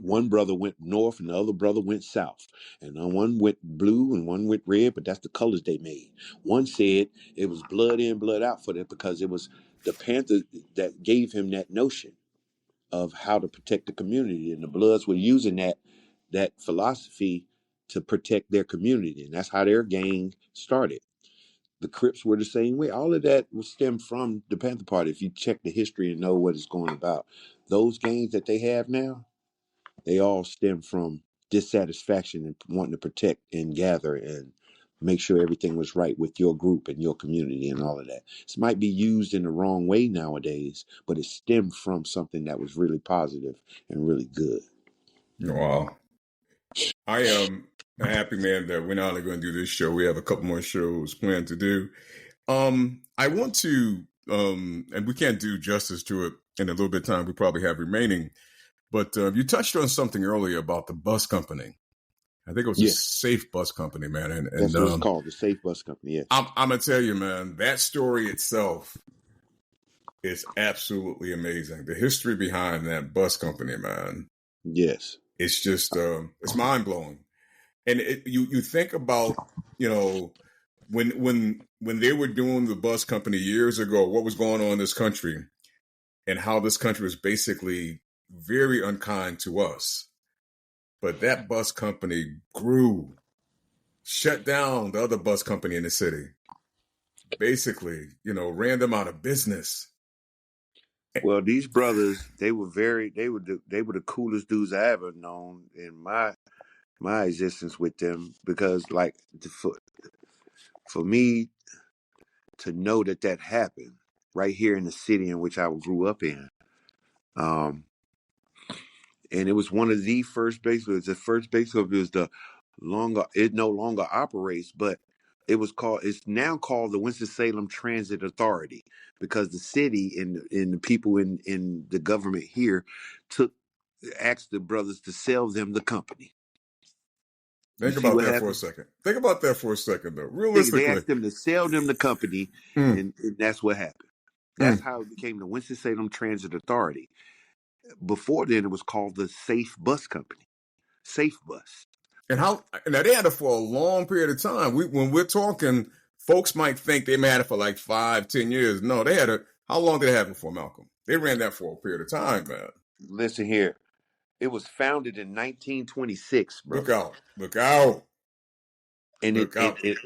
One brother went north and the other brother went south. And one went blue and one went red, but that's the colors they made. One said it was blood in, blood out for them because it was the Panther that gave him that notion of how to protect the community. And the Bloods were using that philosophy to protect their community. And that's how their gang started. The Crips were the same way. All of that was stemmed from the Panther Party. If you check the history and know what it's going about, those gangs that they have now, they all stem from dissatisfaction and wanting to protect and gather and make sure everything was right with your group and your community and all of that. This might be used in the wrong way nowadays, but it stemmed from something that was really positive and really good. Wow. I am a happy man that we're not only going to do this show, we have a couple more shows planned to do. I want to, and we can't do justice to it in a little bit of time we probably have remaining, but you touched on something earlier about the bus company. I think it was a Yes, safe bus company, man. that's what it's called, the Safe Bus Company. Yes. I'm going to tell you, man, that story itself is absolutely amazing. The history behind that bus company, man, Yes. it's just, it's mind blowing. And you think about, you know, when they were doing the bus company years ago, what was going on in this country and how this country was basically very unkind to us. But that bus company grew, shut down the other bus company in the city, basically, ran them out of business. Well, these brothers, they were the coolest dudes I ever known in my existence with them because like for me to know that happened right here in the city in which I grew up in. And it was one of the first base. It was the first base of it was the longer. It no longer operates, but it's now called the Winston-Salem Transit Authority because the city and the people in the government here asked the brothers to sell them the company. You Think see about what that for a happened? second. Think about that for a second, though. They Realistically. asked them to sell them the company, Mm, and that's what happened. That's mm. how it became the Winston-Salem Transit Authority. Before then, it was called the Safe Bus Company. Safe Bus. And they had it for a long period of time. When we're talking, folks might think they had it for like 5-10 years. No, they had it. How long did they have it for, Malcolm? They ran that for a period of time, man. Listen here. It was founded in 1926, Look brother. out. Look out. And Look out. it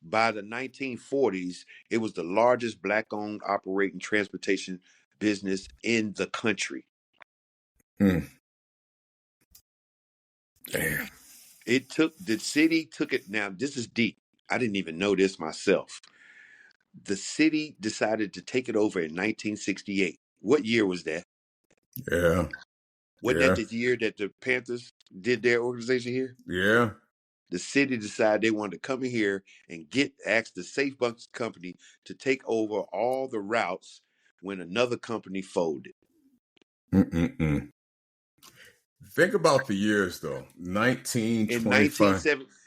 by the 1940s, it was the largest black-owned operating transportation business in the country. Mm. Damn. The city took it. Now, this is deep. I didn't even know this myself. The city decided to take it over in 1968. What year was that? Yeah. Wasn't that Yeah. the year that the Panthers did their organization here? Yeah. The city decided they wanted to come in here and ask the Safe Bus Company to take over all the routes when another company folded. Mm-mm-mm. Think about the years, though. In 1925.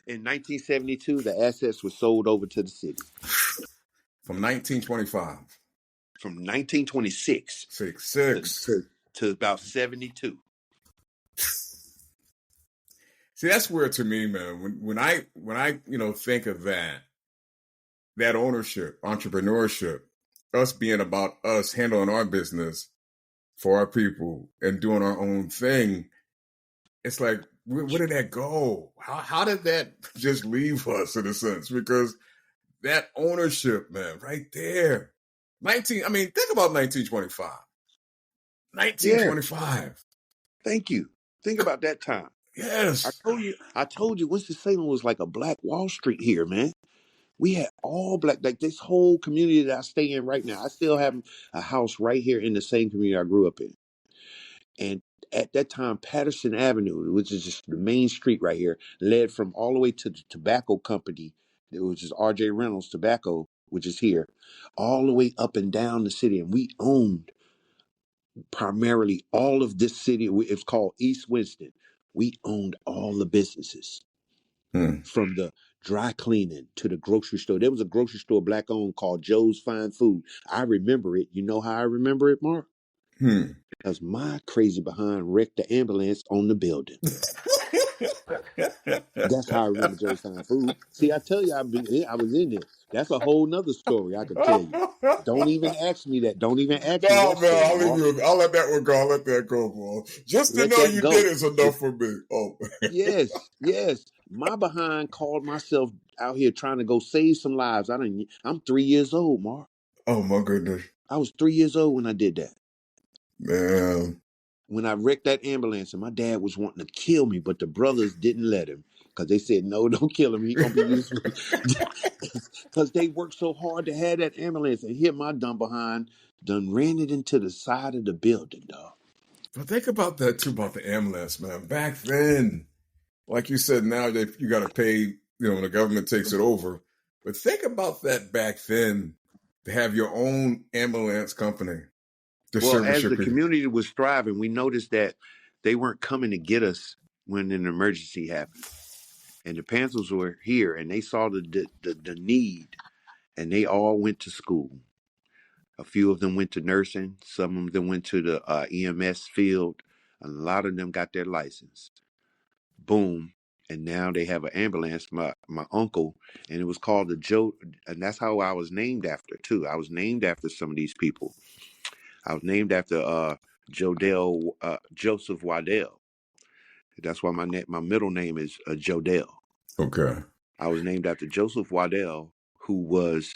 1972, the assets were sold over to the city. From 1925. From 1926 Six, to, six. to, to about 72. See, that's where to me, man. When I think of that ownership, entrepreneurship, us being about us handling our business for our people and doing our own thing, it's like where did that go? How did that just leave us in a sense? Because that ownership, man, right there. I mean, think about 1925. Yeah, 1925. thank you. Think about that time. Yes. I told you, Winston-Salem was like a black Wall Street here, man. We had all black, like this whole community that I stay in right now. I still have a house right here in the same community I grew up in. And at that time, Patterson Avenue, which is just the main street right here, led from all the way to the tobacco company, which is R.J. Reynolds Tobacco, which is here, all the way up and down the city. And we owned primarily all of this city. It's called East Winston. We owned all the businesses Hmm. from the dry cleaning to the grocery store. There was a grocery store black owned called Joe's Fine Food. I remember it. You know how I remember it, Mark? Hmm. Because my crazy behind wrecked the ambulance on the building. That's how I remember Joe's Fine Food. See, I tell you, I was in there. That's a whole nother story I could tell you. Don't even ask me that. Don't even ask me No, that man, story, I'll leave Mark. you. I'll let that one go. I'll let that go, boy. Just to Let know that you did go. is enough for me. Oh, Yes, yes. My behind called myself out here trying to go save some lives. I'm 3 years old, Mark. oh my goodness, I was 3 years old when I did that. man. When I wrecked that ambulance, and my dad was wanting to kill me, but the brothers didn't let him because they said, "No, don't kill him. He gonna be useful." Because they worked so hard to have that ambulance, and here my dumb behind done ran it into the side of the building, dog. But think about that too about the ambulance, man. Back then, like you said, now that you got to pay, when the government takes it over. But think about that back then to have your own ambulance company to Well, service as your the people. community was thriving, we noticed that they weren't coming to get us when an emergency happened. And the Panthers were here, and they saw the need, and they all went to school. A few of them went to nursing. Some of them went to the EMS field. A lot of them got their license. Boom. And now they have an ambulance. My uncle, and it was called the Joe, and that's how I was named after too. I was named after some of these people. I was named after Joseph Waddell. That's why my middle name is Jodell. Okay. I was named after Joseph Waddell, who was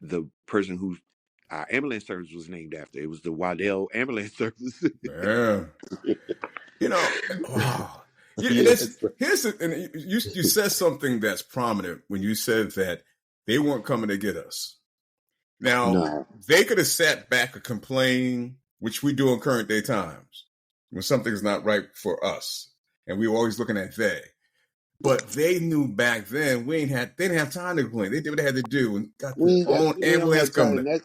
the person who our ambulance service was named after. It was the Waddell Ambulance Service. Man. Wow. And Yes. you said something that's prominent when you said that they weren't coming to get us. Now, No. they could have sat back and complained, which we do in current day times, when something's not right for us. And we were always looking at they. But they knew back then they didn't have time to complain. They did what they had to do and got their own We don't ambulance have time. coming.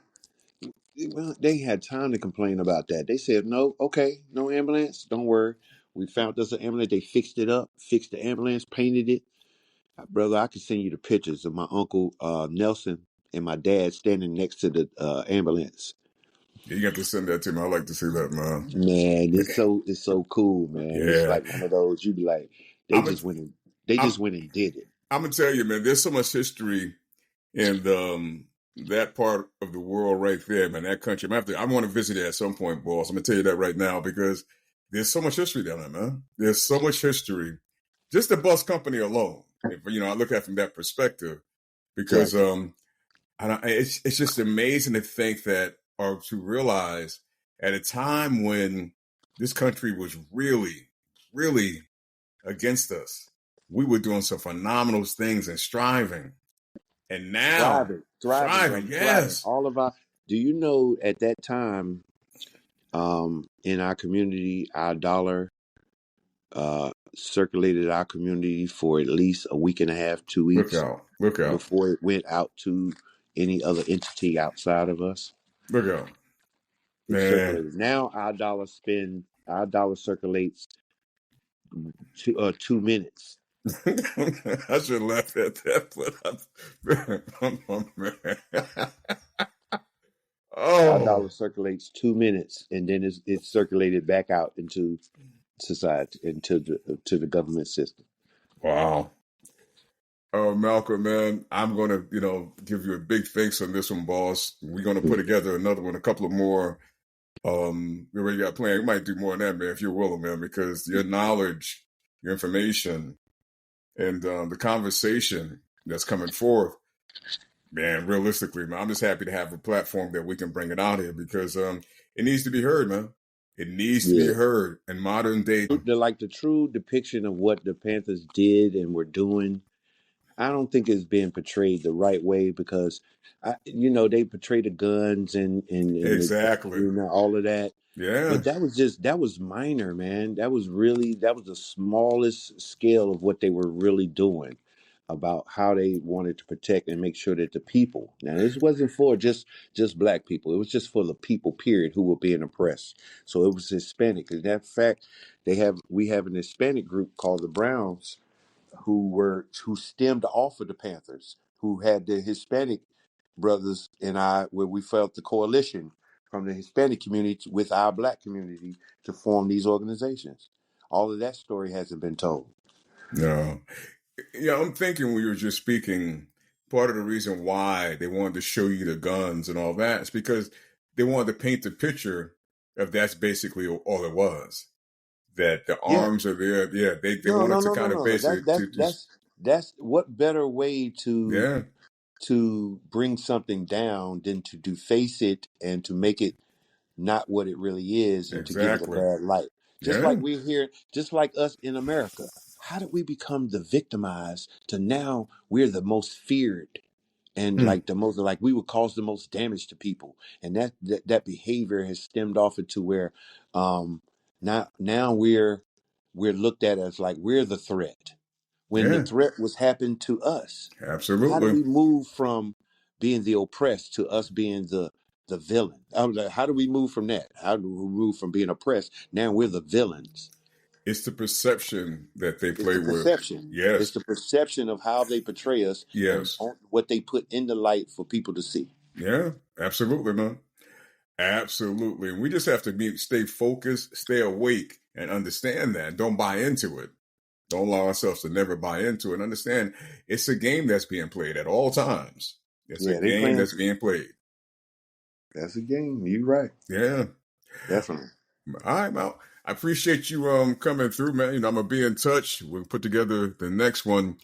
Well, they had time to complain about that. They said, no, okay, no ambulance. Don't worry. We found us an ambulance. They fixed it up, fixed the ambulance, painted it. Brother, I can send you the pictures of my uncle Nelson and my dad standing next to the ambulance. You got to send that to me. I like to see that, man. Man, it's so cool, man. It's Yeah. like one of those you be like, they I'm a, just went and they I'm just went and did it. I'm gonna tell you, man, there's so much history in that part of the world right there, man, that country. I want to visit it at some point, boss. I'm gonna tell you that right now because there's so much history down there, man. There's so much history. Just the bus company alone. If I look at it from that perspective, because Exactly. it's just amazing to think that or to realize at a time when this country was really, really against us, we were doing some phenomenal things and striving. And now, Thriving, thriving, brother, thriving. yes. All of our do you know at that time, in our community, our dollar circulated our community for at least a week and a half, two Look weeks out, look out, before it went out to any other entity outside of us. look out, It man. circulated. Now our dollar circulates 2 minutes. I should laugh at that, but oh, man. Our Oh, dollar circulates 2 minutes, and then it's circulated back out into society, into the government system. wow. Oh, Malcolm, man, I'm going to, give you a big thanks on this one, boss. We're going to put together another one, a couple of more. We already got planned. We might do more than that, man, if you're willing, man, because your knowledge your information, and the conversation that's coming forth. Man, realistically, man, I'm just happy to have a platform that we can bring it out here because it needs to be heard, man. It needs to be Yeah. heard in modern day. The true depiction of what the Panthers did and were doing, I don't think it's being portrayed the right way because, they portray the guns and Exactly. all of that. Yeah. But that was minor, man. That was the smallest scale of what they were really doing about how they wanted to protect and make sure that the people. Now this wasn't for just black people. It was just for the people, period, who were being oppressed. So it was Hispanic. And that fact, we have an Hispanic group called the Browns who stemmed off of the Panthers, who had the Hispanic brothers and I, where we felt the coalition from the Hispanic community with our black community to form these organizations. All of that story hasn't been told. No. Yeah, I'm thinking when you were just speaking, part of the reason why they wanted to show you the guns and all that is because they wanted to paint the picture of that's basically all it was. That the Yeah. arms are there. Yeah, they No, wanted no, to no, no, kind of no. basic to just That's what better way yeah, to bring something down than to deface it and to make it not what it really is and to give it a exactly. bad light. Just Yeah, like we're here, just like us in America. How did we become the victimized to now we're the most feared and hmm. like the most like we would cause the most damage to people. And that behavior has stemmed off into where um now we're looked at as like we're the threat when the Yeah, threat was happened to us. How do absolutely. we move from being the oppressed to us being the villain? I was like, how do we move from that? How do we move from being oppressed? Now we're the villains. It's the perception that they It's play the with. perception. It's Yes, the perception of how they portray us and yes, what they put in the light for people to see. yeah, absolutely, man. Absolutely. And we just have to stay focused, stay awake, and understand that. Don't buy into it. Don't allow ourselves to never buy into it. Understand it's a game that's being played at all times. It's a Yeah, they game playing. that's being played. That's a game. You right. Yeah. Definitely. All right, Mal. I appreciate you coming through, man. I'm gonna be in touch. We'll put together the next one.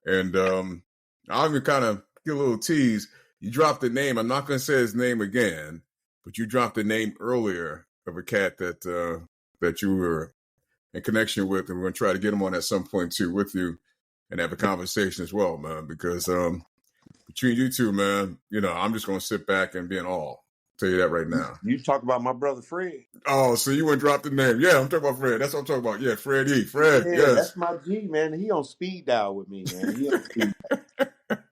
And I'll even kind of get a little tease. You dropped the name. I'm not gonna say his name again, but you dropped the name earlier of a cat that you were in connection with, and we're gonna try to get him on at some point too with you and have a conversation as well, man. Because between you two, man, I'm just gonna sit back and be in awe. Tell you that right now. You talk about my brother Fred. Oh, so you went drop the name? Yeah, I'm talking about Fred. That's what I'm talking about. Yeah, Fred E. Fred. Yeah, Yes. that's my G, man. He on speed dial with me, man. He on speed.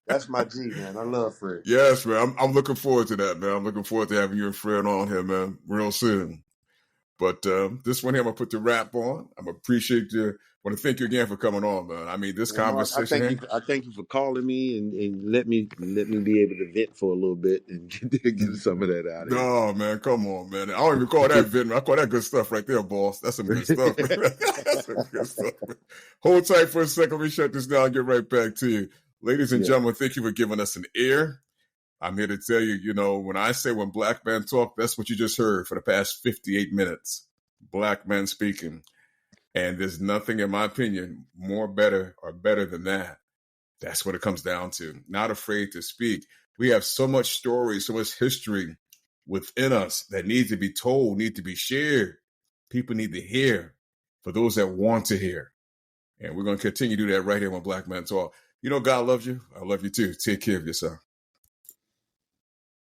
That's my G, man. I love Fred. Yes, man. I'm looking forward to that, man. I'm looking forward to having you and Fred on here, man, real soon. But this one here, I'm gonna put the wrap on. I'm appreciate you. I want to thank you again for coming on, man. I mean, this You know, I conversation thank you. here. I thank you for calling me and let me be able to vent for a little bit and get some of that out of here. No, man, come on, man. I don't even call that vent. I call that good stuff right there, boss. That's some good stuff. That's some good stuff. Hold tight for a second. Let me shut this down and get right back to you. Ladies and Yeah. gentlemen, thank you for giving us an ear. I'm here to tell you, when I say when black men talk, that's what you just heard for the past 58 minutes. Black men speaking. And there's nothing, in my opinion, better than that. That's what it comes down to. Not afraid to speak. We have so much story, so much history within us that needs to be told, need to be shared. People need to hear for those that want to hear. And we're going to continue to do that right here when Black Men Talk. God loves you. I love you too. Take care of yourself.